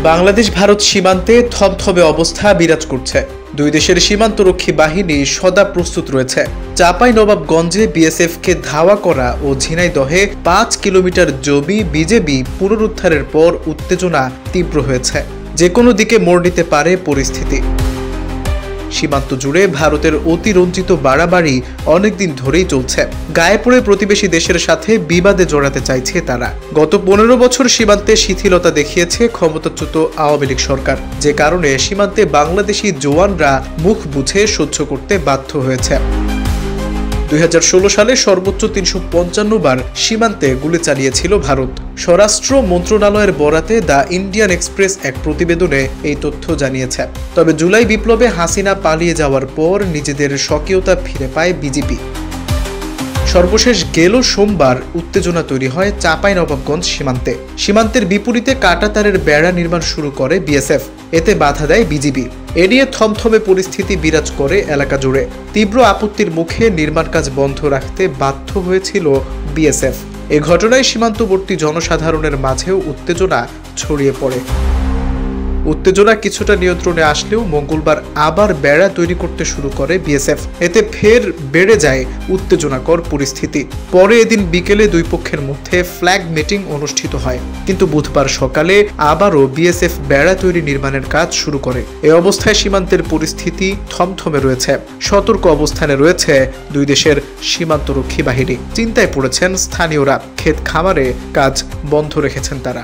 বাংলাদেশ ভারত সীমান্তে থমথমে অবস্থা বিরাজ করছে। দুই দেশের সীমান্তরক্ষী বাহিনী সদা প্রস্তুত রয়েছে। চাঁপাইনবাবগঞ্জে বিএসএফকে ধাওয়া করা ও ঝিনাইদহে ৫ কিলোমিটার জমি বিজেপি পুনরুদ্ধারের পর উত্তেজনা তীব্র হয়েছে। যে কোনো দিকে মোড় নিতে পারে পরিস্থিতি। সীমান্ত জুড়ে ভারতের অতিরঞ্জিত বাড়াবাড়ি অনেকদিন ধরেই চলছে। গায়ে পড়ে প্রতিবেশী দেশের সাথে বিবাদে জড়াতে চাইছে তারা। গত ১৫ বছর সীমান্তে শিথিলতা দেখিয়েছে ক্ষমতাচ্যুত আওয়ামী লীগ সরকার, যে কারণে সীমান্তে বাংলাদেশি জওয়ানরা মুখ বুঝে সহ্য করতে বাধ্য হয়েছে। ২০১৬ সালে সর্বোচ্চ ৩৫৫ বার সীমান্তে গুলি চালিয়েছিল ভারত। স্বরাষ্ট্র মন্ত্রণালয়ের বরাতে দ্য ইন্ডিয়ান এক্সপ্রেস এক প্রতিবেদনে এই তথ্য জানিয়েছে। তবে জুলাই বিপ্লবে হাসিনা পালিয়ে যাওয়ার পর নিজেদের স্বকীয়তা ফিরে পায় বিজেপি। সর্বশেষ গেল সোমবার উত্তেজনা তৈরি হয় চাঁপাইনবাবগঞ্জ সীমান্তে। সীমান্তের বিপরীতে কাঁটাতারের বেড়া নির্মাণ শুরু করে বিএসএফ, এতে বাধা দেয় বিজিবি। এ নিয়ে থমথমে পরিস্থিতি বিরাজ করে এলাকা জুড়ে। তীব্র আপত্তির মুখে নির্মাণ কাজ বন্ধ রাখতে বাধ্য হয়েছিল বিএসএফ। এ ঘটনায় সীমান্তবর্তী জনসাধারণের মাঝেও উত্তেজনা ছড়িয়ে পড়ে। উত্তেজনা কিছুটা নিয়ন্ত্রণে আসলেও মঙ্গলবার আবার বেড়া তৈরি করতে শুরু করে বিএসএফ। এতে ফের বেড়ে যায় উত্তেজনাকর পরিস্থিতি। পরে এদিন বিকেলে দুই পক্ষের মধ্যে ফ্ল্যাগ মিটিং অনুষ্ঠিত হয়, কিন্তু বুধবার সকালে আবারও বিএসএফ বেড়া তৈরি নির্মাণের কাজ শুরু করে। এ অবস্থায় সীমান্তের পরিস্থিতি থমথমে রয়েছে। সতর্ক অবস্থানে রয়েছে দুই দেশের সীমান্তরক্ষী বাহিনী। চিন্তায় পড়েছেন স্থানীয়রা। ক্ষেত খামারে কাজ বন্ধ রেখেছেন তারা।